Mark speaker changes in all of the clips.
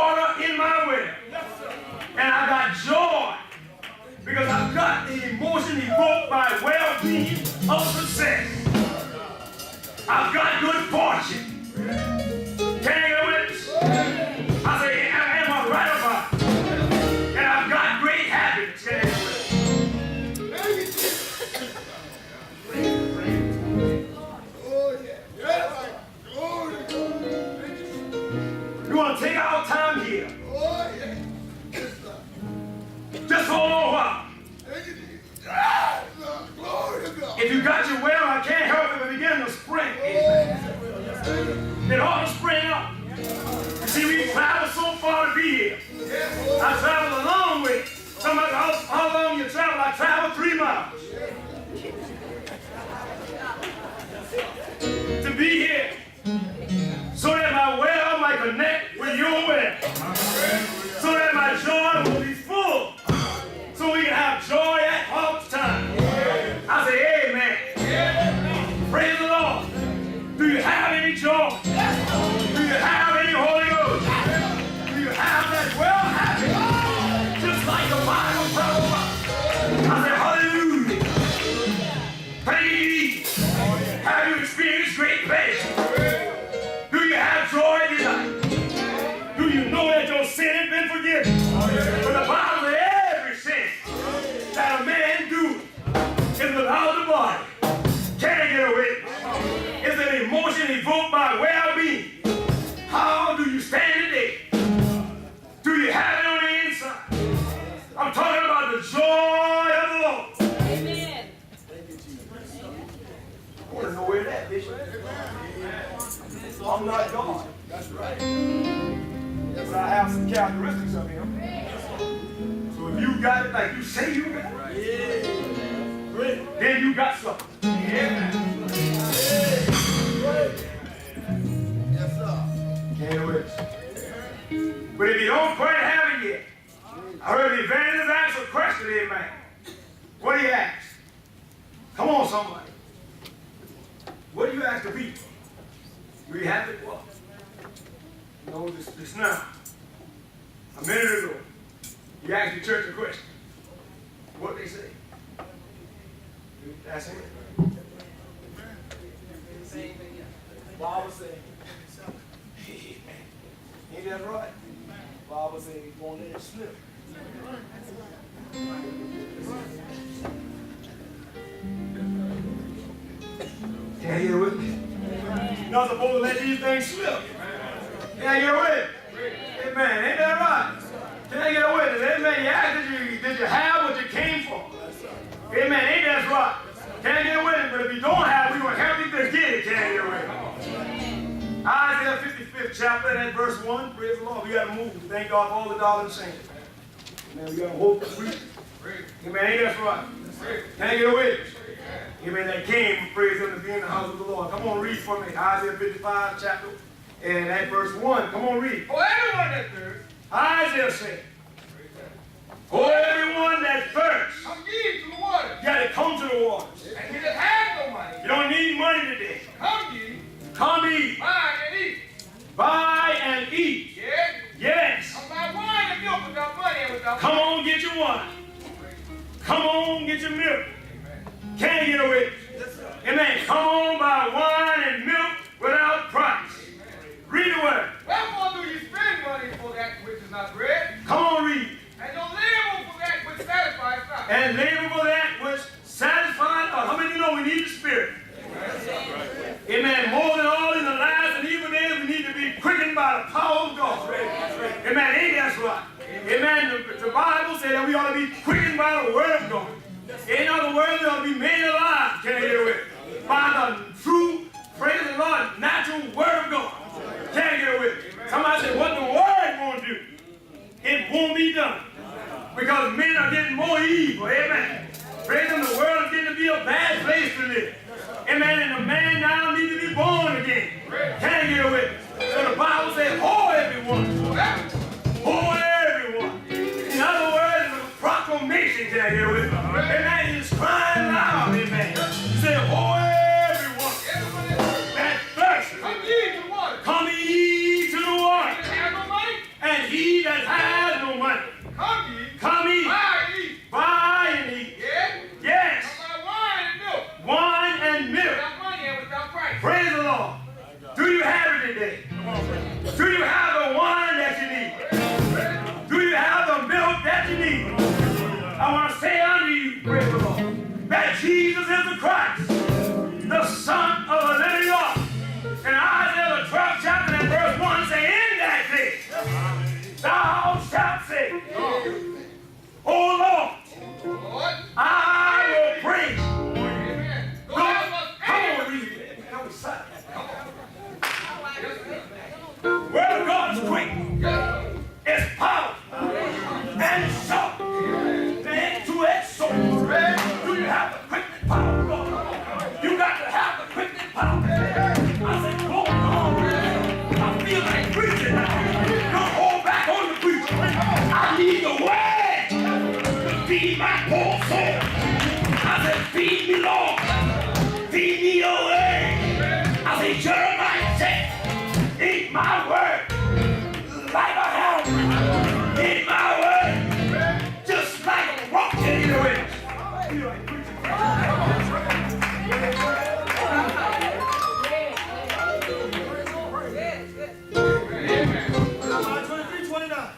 Speaker 1: water in my well. And I got joy because I've got the emotion evoked by well-being of success. I've got good fortune. Can I get a witness? I say, am I right about it? And I've got great happiness. Can I get a witness? You want to take our time here? Just hold on a while. If you got your well, I can't help it but begin to spring. It ought to spring up. You see, we traveled so far to be here. I traveled a long way. Somebody, how long you travel? I traveled 3 miles. To be here. So that my well might connect with your well. So that my joy will be full. So we can have joy at all time. I say, amen. Praise the Lord. Do you have any joy? Do you have any Holy Ghost? Do you have that well happy? Just like the Bible tells us. I say, hallelujah. Praise. Have you experienced great pleasure? Do you have joy tonight? Do you know that your sin has been forgiven? For the Bible says every sin that a man do is without the body. Can I get a witness? It's an emotion evoked by well-being. How do you stand today? Do you have it on the inside? I'm talking about the joy of the Lord. Amen. I want to know where that, Bishop. I'm not God. That's right. But I have some characteristics of him. So if you got it like you say you got it, then you got something. Yeah. Yes, sir. Can't wait. But if you don't quite have it yet, I heard the evangelist ask a question, amen. What do you ask? Come on, somebody. What do you ask the people? Do you have it? What? You know, this now. A minute ago, you asked the church a question. What they say? That's it. Bible said, ain't that right? Bible said he's going to let it slip. Can you hear with me? You're not supposed to let these things slip. Can I get a witness? Amen. Ain't that right? Can I get a witness? Amen. You asked, did you have what you came for? Amen. Ain't that right? Can I get a witness? But if you don't have, we will help you to get it. Can I get a witness? Isaiah 55th chapter and verse 1. Praise the Lord. We got to move. Thank God for all the dollars and cents. Amen. We got to hope to preach. Amen. Ain't that right? Can I get a witness? Amen. That came, praise him, to be in the house of the Lord. Come on, read for me. Isaiah 55 chapter and at verse 1. Come on, read.
Speaker 2: For everyone that thirsts,
Speaker 1: Isaiah said, for everyone that thirsts,
Speaker 2: come ye to the water.
Speaker 1: You got to come to the waters.
Speaker 2: And he that has no money,
Speaker 1: You don't need money today.
Speaker 2: come ye,
Speaker 1: Come eat.
Speaker 2: buy and eat.
Speaker 1: Buy and eat.
Speaker 2: Yes.
Speaker 1: Yes.
Speaker 2: Come buy wine and milk without money and without
Speaker 1: Come on, get your wine. Come on, get your milk. Can you get away? Amen. Come on, buy wine and milk without price. Read the word.
Speaker 2: Wherefore do you spend money for that which is not bread?
Speaker 1: Come on, read.
Speaker 2: And don't labor for that which satisfies not.
Speaker 1: And labor for that which satisfies us. How many know we need the Spirit? Amen. More than all in the last and evil days, we need to be quickened by the power of God. Amen. Ain't that right? Amen. The Bible says that we ought to be quickened by the word of God. In other words, we ought to be made alive. Can I get away? By the true, praise the Lord, natural word of God. Can I get away? Somebody said, what the word won't do, it won't be done. Because men are getting more evil. Amen. Praise him, the world is getting to be a bad place to live. Amen. And the man now needs to be born again. Can I get away? So the Bible says, oh, everyone. Oh, everyone. In other words, it's a proclamation. Can I get away? Amen. He's crying loud. Amen. He said, oh, everyone that thirsts.
Speaker 2: Come ye to the water.
Speaker 1: Come ye to the water.
Speaker 2: And have no money.
Speaker 1: And he that has no money. Come eat. Buy and eat. Yes. Wine and milk. Praise the Lord. Do you have it today? Do you have the wine that you need? Do you have the milk that you need? I want to say unto you, praise the Lord, that Jesus is the Christ, the Son of the living God. And Isaiah the 12th chapter and verse 1 say, in that day, thou shalt say, O Lord, I will bring. Come on, read it. Come on, son. Word of God is quick. It's powerful. And it's sharp. And two-edged sword. Do you have the quickening power of God? You got to have the quickening power. I said, go on. I feel like preaching now. Don't hold back on the preaching. I need the word to feed my poor soul. I said, feed me, Lord. Feed me your word. I said, Jeremiah said, eat my word like a hound. Eat my word just like a rock can eat away.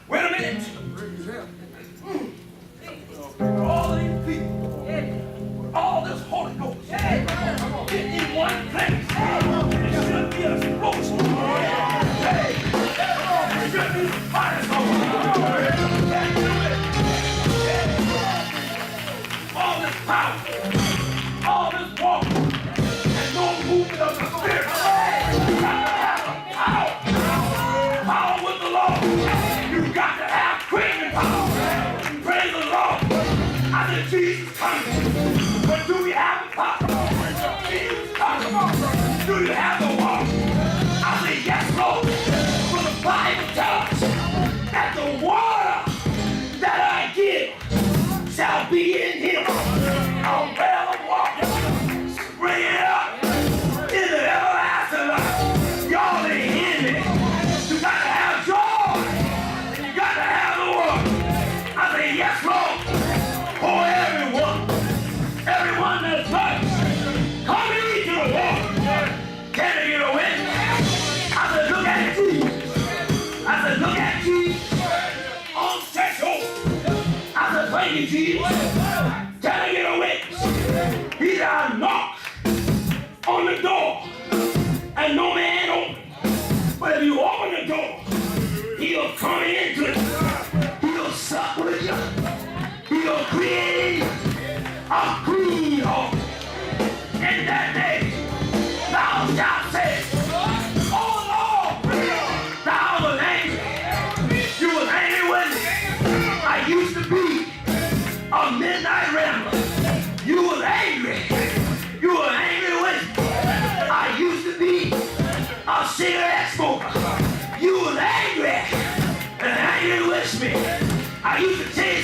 Speaker 1: Wait a minute. All these people, all this Holy Ghost, get in one place. It should be a explosion. It should be fire. All this power, all this walk, and no movement of the Spirit. You got to have power. Power with the Lord. You got to have quickening power. Praise the Lord. I said, Jesus coming. But do we have the power? Jesus coming. Do you have the water? I said, yes, Lord. For the Bible tells us that the water that I give shall be in him. I'll well of water. Bring it up in the everlasting life. Y'all ain't in it. You got to have joy. And you got to have the water. I say, yes, Lord. For everyone that's right, come into the water. Can they get a witness? I said, look at Jesus. I said, look at Jesus. On threshold. I said, thank you, Jesus. Can I get a witness? He that knocks on the door, and no man opens. But if you open the door, he'll come into it. He'll sup with you. He'll create a clean heart. In that day, thou shalt say, oh Lord, thou was angry. You was angry with me. I used to be a midnight rambler. You was angry. You were angry with me. I used to be a cigarette smoker. You was angry and angry with me. I used to take